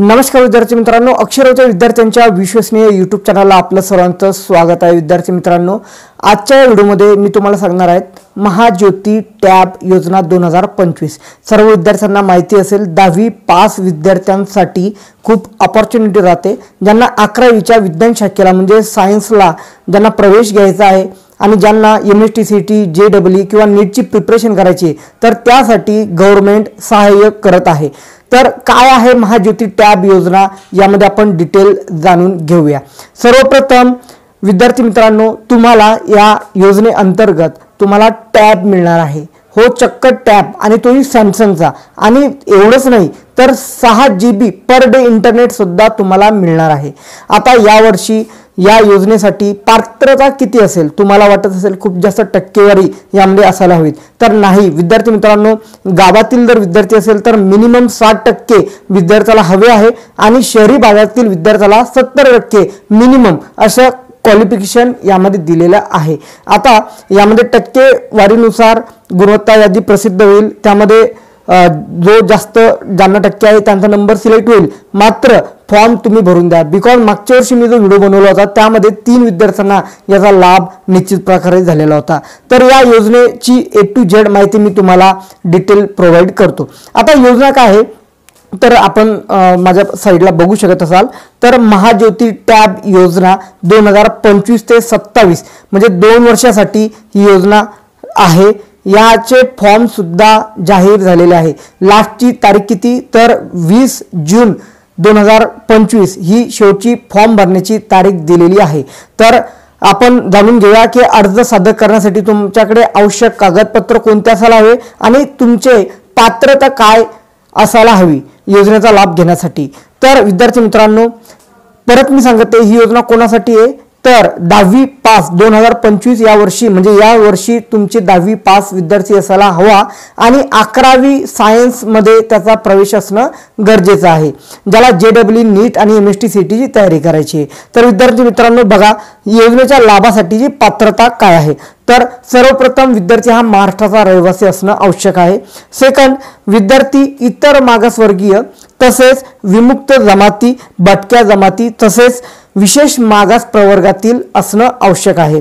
नमस्कार विद्यार्थी मित्रांनो, अक्षरवच्या विद्यार्थ्यांच्या विश्वसनीय यूट्यूब चॅनलला आपलं सर्वांचं स्वागत आहे। विद्यार्थी मित्रांनो, आजच्या व्हिडिओमध्ये मी तुम्हाला सांगणार आहे महाज्योती टॅब योजना 2025। सर्व विद्यार्थ्यांना माहिती असेल 10वी पास विद्यार्थ्यांसाठी खूप अपॉर्च्युनिटी राहते। ज्यांना 11वीच्या विज्ञान शाखेला म्हणजे सायन्सला ज्यांना प्रवेश घ्यायचा आहे आणि ज्यांना MSTCT JEE किंवा नीटची प्रिपरेशन करायची तर त्यासाठी गव्हर्नमेंट सहाय्य करत आहे। तर काय आहे महाज्योती टॅब योजना यामध्ये आपण डिटेल जाणून घेऊया। सर्वप्रथम विद्यार्थी मित्रांनो, तुम्हाला या योजनेअंतर्गत तुम्हाला टॅब मिळणार आहे। हो, चक्क टॅब, आणि तोही सॅमसंगचा। आणि एवढंच नाही तर 6 GB पर डे इंटरनेट सुद्धा तुम्हाला मिळणार आहे। आता यावर्षी या योजनेसाठी पात्रता किती असेल? तुम्हाला वाटत असेल खूप जास्त टक्केवारी यामध्ये असायला हवी, तर नाही विद्यार्थी मित्रांनो। गावातील जर विद्यार्थी असेल तर मिनिमम 60% विद्यार्थ्याला हवे आहे आणि शहरी भागातील विद्यार्थ्याला 70% मिनिमम असं क्वालिफिकेशन यामध्ये दिलेलं आहे। आता यामध्ये टक्केवारीनुसार गुणवत्ता यादी प्रसिद्ध होईल। त्यामध्ये जो जास्त ज्यांना टक्के आहे त्यांचा नंबर सिलेक्ट होईल। मात्र फॉर्म तुम्ही भरून द्या, बिकॉज मागच्या वर्षी मी जो व्हिडिओ बनवला होता त्यामध्ये 3 विद्यार्थ्यांना याचा लाभ निश्चित प्रकारे झालेला होता। तर या योजनेची A to Z माहिती मी तुम्हाला डिटेल प्रोव्हाइड करतो। आता योजना काय आहे तर आपण माझ्या साईडला बघू शकत असाल तर महाज्योती टॅब योजना 2025 ते 27 म्हणजे 2 वर्षासाठी ही योजना आहे। याचे फॉर्म सुद्धा जाहीर झालेले आहे। लास्टची तारीख किती तर 20 जून 2025 ही शेवटची फॉर्म भरण्याची तारीख दिलेली आहे। तर आपण जाणून घेऊया की अर्ज सादर करण्यासाठी तुमच्याकडे आवश्यक कागदपत्र कोणते असायला हवे आणि तुमचे पात्रता काय असायला हवी योजनेचा लाभ घेण्यासाठी। तर विद्यार्थी मित्रांनो, परत मी सांगते ही योजना कोणासाठी आहे तर 10वी पास 2025 या वर्षी म्हणजे या वर्षी तुमचे 10वी पास विद्यार्थी असायला हवा आणि 11वी सायन्स मध्ये त्याचा प्रवेश असणं गरजेचं आहे, ज्याला JEE नीट आणि MSTCT ची तयारी करायची आहे। तर विद्यार्थी मित्रांनो बघा, योजनेच्या लाभासाठीची पात्रता काय आहे तर सर्वप्रथम विद्यार्थी हा महाराष्ट्राचा रहिवासी असणं आवश्यक आहे। सेकंड, विद्यार्थी इतर मागासवर्गीय तसेच विमुक्त जमाती, भटक्या जमाती तसेच विशेष मागास प्रवर्गातील असणं आवश्यक आहे।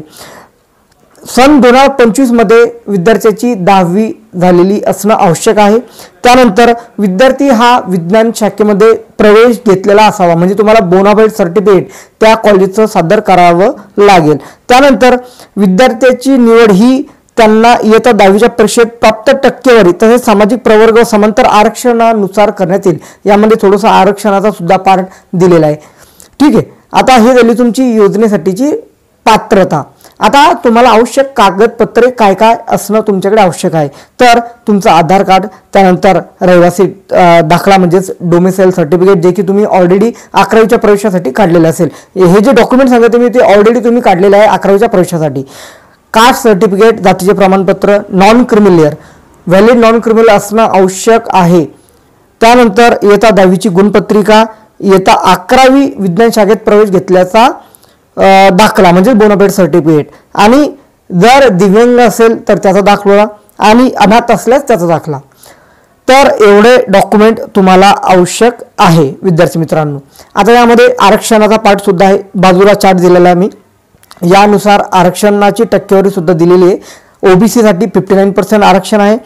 सन 2025 मध्ये विद्यार्थ्याची 10वी झालेली असणं आवश्यक आहे। त्यानंतर विद्यार्थी हा विज्ञान शाखेमध्ये प्रवेश घेतलेला असावा, म्हणजे तुम्हाला बोनाफाईड सर्टिफिकेट त्या कॉलेजचं सादर करावं लागेल। त्यानंतर विद्यार्थ्याची निवड ही त्यांना इयत्ता 10वीच्या परीक्षेत प्राप्त टक्केवारी तसेच सामाजिक प्रवर्ग व समांतर आरक्षणानुसार करण्यात येईल। यामध्ये थोडंसं आरक्षणाचा सुद्धा पार्ट दिलेला आहे। ठीक आहे, आता हे झाली तुमची योजनेसाठीची पात्रता। आता तुम्हाला आवश्यक कागदपत्रे काय काय असणं तुमच्याकडे आवश्यक आहे तर तुमचं आधार कार्ड, त्यानंतर रहिवासी दाखला म्हणजेच डोमिसाइल सर्टिफिकेट जे की तुम्ही ऑलरेडी 11वीच्या प्रवेशासाठी काढलेले असेल। हे जे डॉक्युमेंट सांगते मी ते ऑलरेडी तुम्ही काढलेले आहे 11वीच्या प्रवेशासाठी। कास्ट सर्टिफिकेट, जातीचे प्रमाणपत्र, non criminal valid non criminal असणं आवश्यक आहे। त्यानंतर इयत्ता 10वीची गुणपत्रिका, इयत्ता 11वी विज्ञान शाखेत प्रवेश घेतल्याचा दाखला म्हणजे बोनाफाईड सर्टिफिकेट, आणि जर दिव्यांग असेल तर त्याचा दाखला आणि अनाथ असल्यास त्याचा दाखला। तर एवढे डॉक्युमेंट तुम्हाला आवश्यक आहे विद्यार्थी मित्रांनो। आता यामध्ये आरक्षणाचा पार्ट सुद्धा आहे, बाजूला चार्ट दिलेला आहे मी। यानुसार आरक्षणाची टक्केवारी सुद्धा दिलेली आहे। OBC साठी 59% आरक्षण आहे,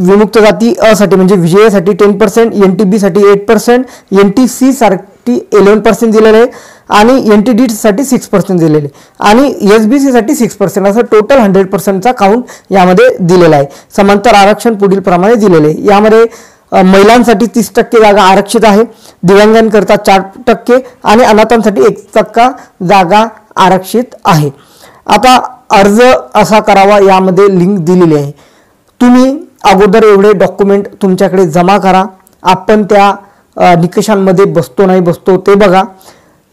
विमुक्त जाती अ साठी म्हणजे विजयसाठी 10%, NTB साठी 8%, NTC साठी 11% दिलेले आहे आणि NTD साठी 6% दिलेले आणि SBC साठी 6%, असं टोटल 100%चा काउंट यामध्ये दिलेला आहे। समांतर आरक्षण पुढील प्रमाणे दिलेले आहे। यामध्ये महिलांसाठी 30% जागा आरक्षित आहे, दिव्यांगांकरता 4% आणि अनाथांसाठी 1% जागा आरक्षित आहे। आता अर्ज असा करावा यामध्ये लिंक दिलेली आहे। तुम्ही अगोदर एवढे डॉक्युमेंट तुमच्याकडे जमा करा, आपण त्या निकषांमध्ये बसतो नाही बसतो ते बघा।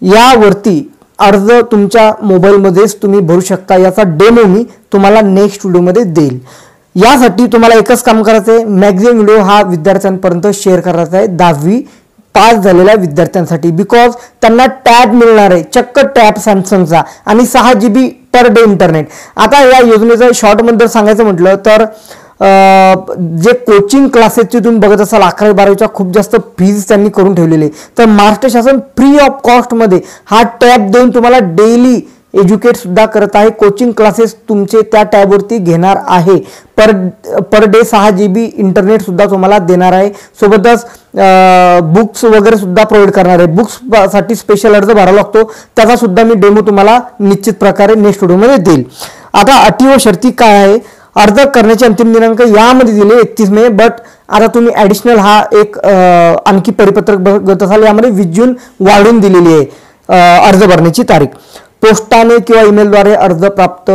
यावरती अर्ज तुमच्या मोबाईलमध्येच तुम्ही भरू शकता, याचा डेमो मी तुम्हाला नेक्स्ट व्हिडिओमध्ये देईल। यासाठी तुम्हाला एकच काम करायचं आहे, मॅक्झिमम व्हिडिओ हा विद्यार्थ्यांपर्यंत शेअर करायचा आहे 10वी पास झालेल्या विद्यार्थ्यांसाठी, बिकॉज त्यांना टॅब मिळणार आहे, चक्क टॅब सॅमसंगचा आणि 6 GB पर डे इंटरनेट। आता या योजनेचं शॉर्टमध्ये सांगायचं म्हटलं तर जे कोचिंग क्लासेसचे तुम्ही बघत असाल 11वी-12वीच्या खूप जास्त फीज त्यांनी करून ठेवलेली आहे, तर महाराष्ट्र शासन फ्री ऑफ कॉस्टमध्ये हा टॅब देऊन तुम्हाला डेली एज्युकेट सुद्धा करत आहे। कोचिंग क्लासेस तुमचे त्या टॅबवरती घेणार आहे। पर डे 6 GB इंटरनेट सुद्धा तुम्हाला देणार आहे। सोबतच बुक्स वगैरे सुद्धा प्रोव्हाइड करणार आहे। बुक्ससाठी स्पेशल अर्ज भरावा लागतो, त्याचा सुद्धा मी डेमो तुम्हाला निश्चित प्रकारे नेक्स्ट व्हिडिओमध्ये देईल। आता अटी व शर्ती काय आहे, अर्ज करण्याचे अंतिम दिनांक यामध्ये दिले 31 मे, बट आता तुम्ही ॲडिशनल हा एक आणखी परिपत्रक बघत असाल, यामध्ये 20 जून वाढवून दिलेली आहे अर्ज भरण्याची तारीख। पोस्टाने किंवा ईमेलद्वारे अर्ज प्राप्त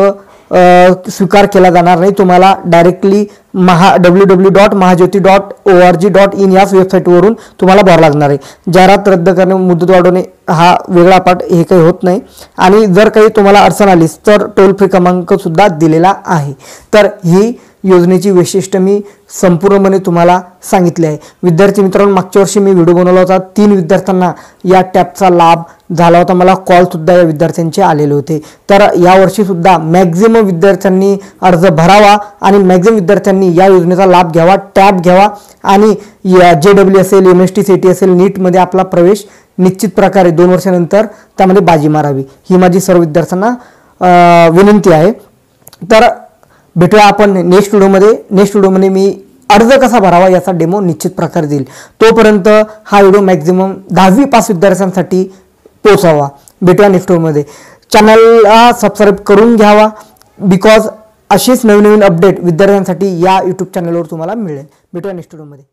स्वीकार केला जाणार नाही, तुम्हाला डायरेक्टली www.mahajyoti.org.in या वेबसाईटवरून तुम्हाला भरावं लागणार आहे। जाहिरात रद्द करणे, मुदत वाढवणे हा वेगळा पाठ, हे काही होत नाही। आणि जर काही तुम्हाला अडचण आलीच तर टोल फ्री क्रमांक सुद्धा दिलेला आहे। तर ही योजनेची वैशिष्ट्य मी संपूर्णपणे तुम्हाला सांगितले आहे। विद्यार्थी मित्रांनो, मागच्या वर्षी मी व्हिडिओ बनवला होता, 3 विद्यार्थ्यांना या टॅबचा लाभ झाला होता, मला कॉल सुद्धा या विद्यार्थ्यांचे आलेले होते। तर यावर्षी सुद्धा मॅक्झिमम विद्यार्थ्यांनी अर्ज भरावा आणि मॅक्झिमम विद्यार्थ्यांनी या योजनेचा लाभ घ्यावा, टॅब घ्यावा आणि JEE असेल, MST CET असेल, नीटमध्ये आपला प्रवेश निश्चित प्रकारे 2 वर्षानंतर त्यामध्ये बाजी मारावी, ही माझी सर्व विद्यार्थ्यांना विनंती आहे। तर भेटूया आपण नेक्स्ट व्हिडिओमध्ये मी अर्ज कसा भरावा याचा डेमो निश्चित प्रकारे देईल। तोपर्यंत हा व्हिडिओ मॅक्झिमम 10वी पास विद्यार्थ्यांसाठी पोहोचावा। भेटूया नेक्स्ट व्हिडिओमध्ये। चॅनलला सबस्क्राईब करून घ्यावा, बिकॉज अशीच नवीन अपडेट विद्यार्थ्यांसाठी या यूट्यूब चॅनलवर तुम्हाला मिळेल। भेटूया नेक्स्ट व्हिडिओमध्ये।